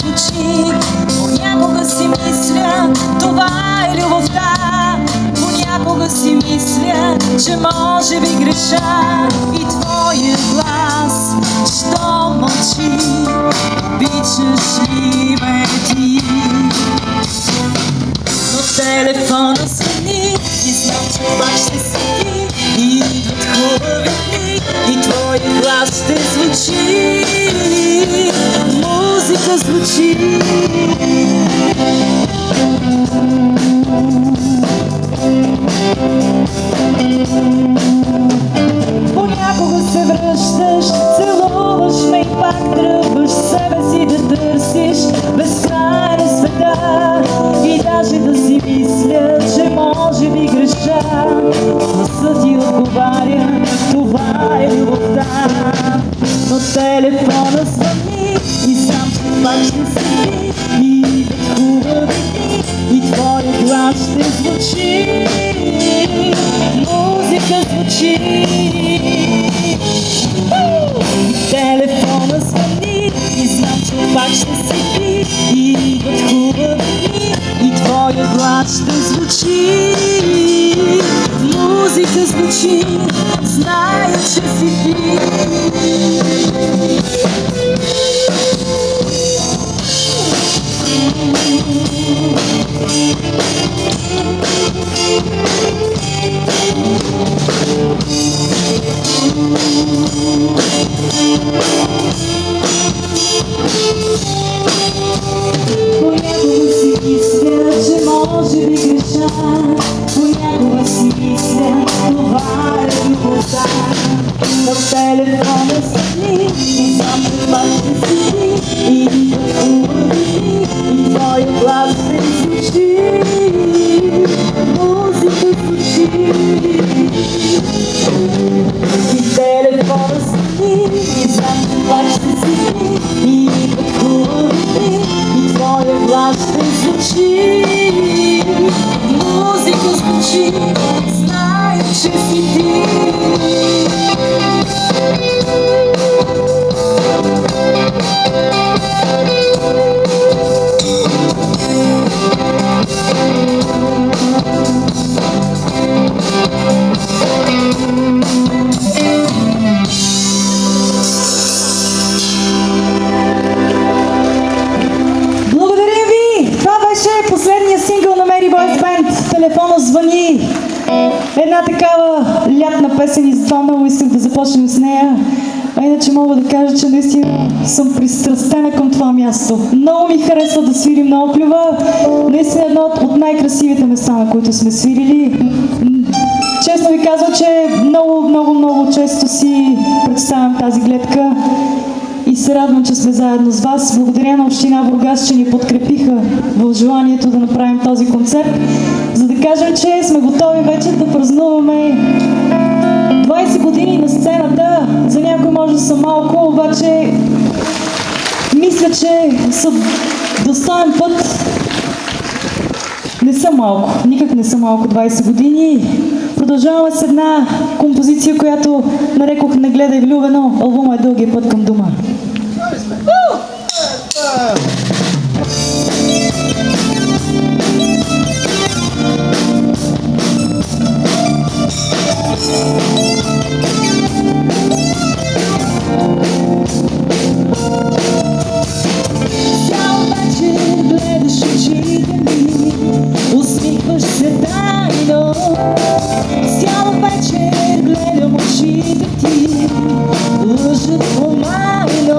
звучи. Понякога си мисля, това е любовта. Понякога си мисля, че може би греша. И твоя глас, що мълчи, обичаш ли ме ти? Но телефона звъни и знам, че пак ще си ти. И идват хубави дни и твоя глас ще звучи. Музика звучи. Понякога се връщаш, целуваш ме и пак тръгваш себе си да търсиш безкрайна света. И даже да си мисля, че може би греша, гласът ти отговаря, това е любовта. Но телефона звъни и знам, че пак ще си и идват хубави дни и твоя глас ще звучи. Музика звучи. Телефона звъни и знам, че пак ще си ти. И идват хубави дни и твоя глас ще звучи. Музика звучи, зная, че си ти. Понякога си мисля, че може би греша. Понякога си мисля, това е любовта. Но телефона звъни и знам, че пак ще си ти. И идват хубави дни и твоя глас ще звучи. Музика звучи. И телефона звъни и знам, че пак ще си ти. И идват хубави дни и твоя глас ще звучи. Музика звучи, знаю, че си ти. Телефона звъни. Една такава лятна песен и затова много исках да започнем с нея. А иначе мога да кажа, че наистина съм пристрастена към това място. Много ми харесва да свирим на Охлюва. Наистина едно от най-красивите места, на които сме свирили. Честно ви казвам, че много често си представям тази гледка и се радвам, че сме заедно с вас. Благодаря на община Бургас, че ни подкрепиха в желанието да направим този концерт, за да кажем, че сме готови вече да празнуваме 20 години на сцената. За някой може да са малко, обаче мисля, че са достоен път. Не са малко, никак не са малко 20 години. Продължаваме с една композиция, която нарекох "Не гледай влюбено". Албума е "Дългия път към дома". Цял вечер гледаш очите ми, усмихваш се тайно. Цял вечер гледам очите ти, лъжат помайно.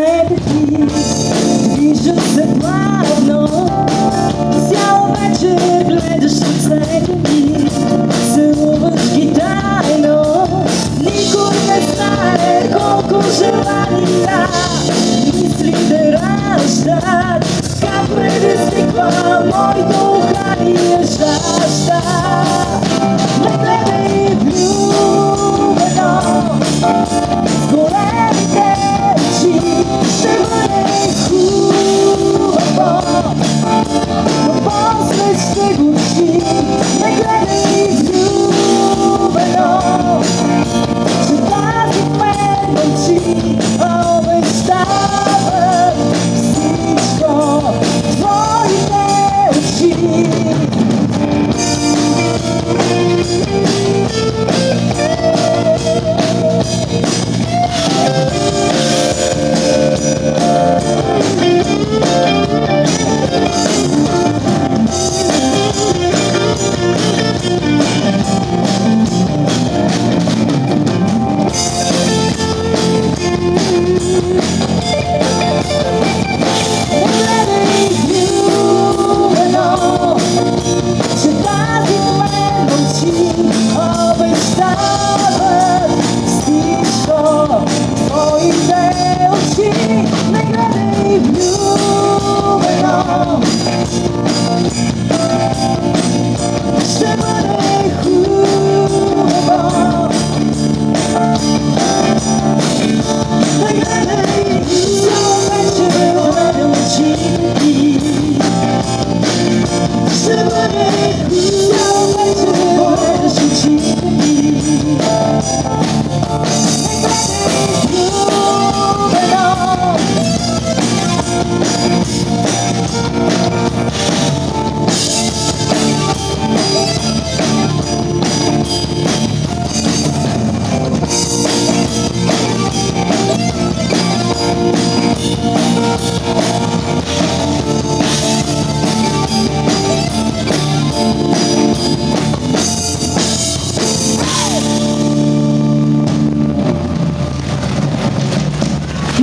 ръцете ти, движат се плавно. Цяла вечер гледаш ръцете ми, целуваш ги тайно. Никой не знае колко желания мислите раждат, как предизвиква моето ухание жажда. Не гледай влюбено с големите очи, ще бъде хубаво, но после ще го учи. Не гледай влюбено, че тази мен мълчи, обещавам всичко твоите очи.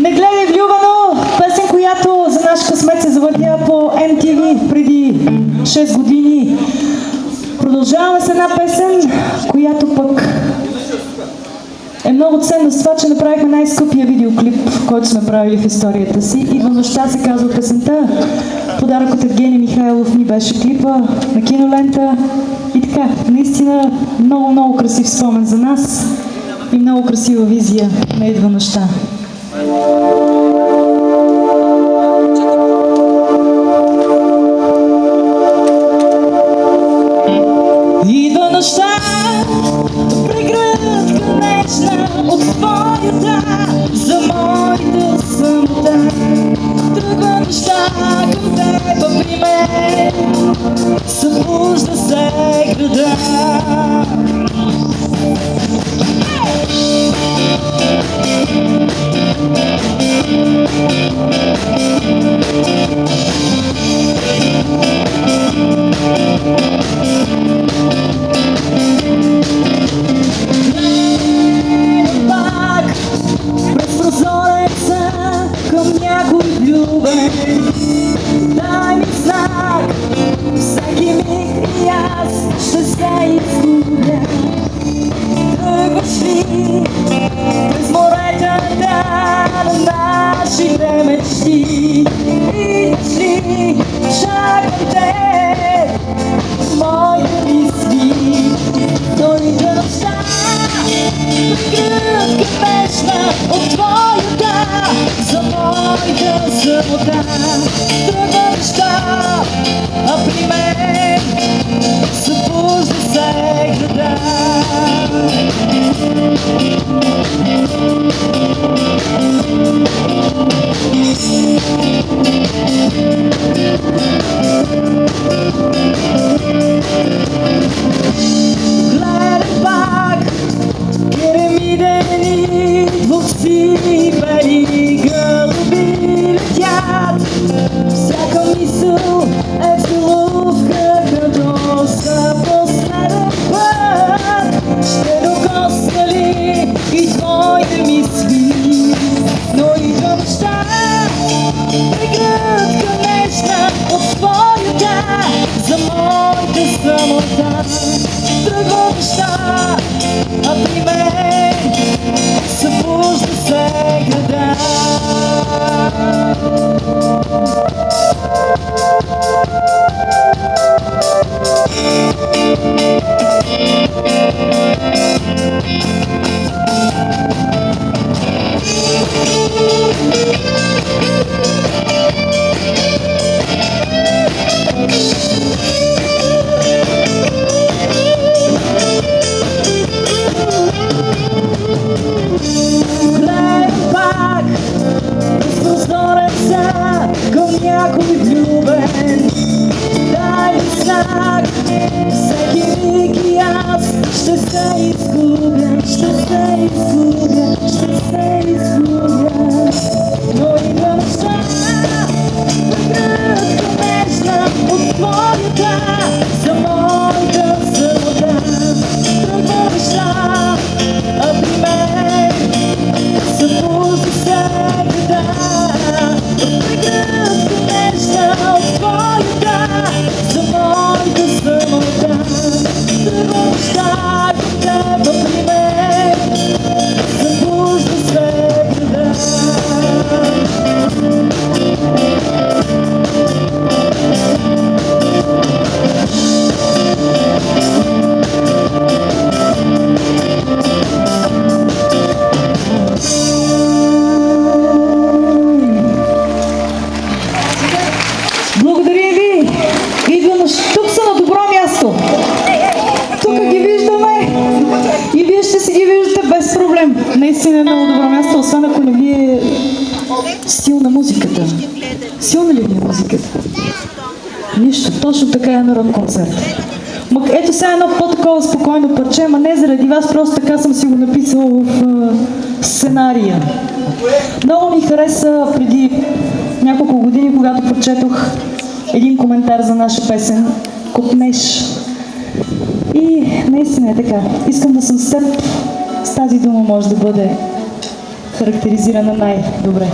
Не гледай влюбено, песен, която за наш късмет се завъртя по MTV преди 6 години. Продължаваме с една песен, която пък е много ценна с това, че направихме най-скъпия видеоклип, който сме правили в историята си. "Идва нощта" се казва песента. Подарък от Евгений Михайлов ни беше клипа на Кинолента. И така, наистина много красив спомен за нас и много красива визия на "Идва нощта". Идва нощта, прегръдка нежна от твоята за моята съмта. Тръгва нощта към теб при мен, събужда се града. През прозореца към някой влюбен, дай ми знак, всеки миг и аз ще се изгубя. Тръгваш ли през моретата на нашите мечти? Идваш ли, чакам те, моите мисли, но идва нощта, прегръдка нежна от твоята за моята самота. Тръгва нощта, а при мен събужда се града. Гледам пак керемидени двусили бели гълъби летят. Всяка мисъл е целувка, като за последен път. Ще докосна ли и твоите мисли, но идва нощта, тръгваща, а при мен събужда се града. Гледам пак през прозореца към някой влюбен. Дай ми знак, всеки миг и аз ще се изгубя, ще се изгубя, ще се изгубя. Но идва нощта, прекратко нежна от твоята за моята свобода. Трудно неща, а при мен събужда се града. Прекратко нежна от твоята за моята свобода. Трудно неща към теб, а при мен събужда се града. Благодаря ви! Тук са на добро място. Тук ги виждаме и вие ще си ги виждате без проблем. Наистина е много добро място, освен ако не ви е силна музиката. Силна ли ви е музиката? Нищо, точно така е на рок-концерт. Ето сега едно по-такова спокойно парче, ама не заради вас, просто така съм си го написала в сценария. Много ми хареса преди няколко години, когато прочетох един коментар за наша песен "Копнеш". И наистина е така. Искам да съм с теб. С тази дума може да бъде характеризирана най-добре.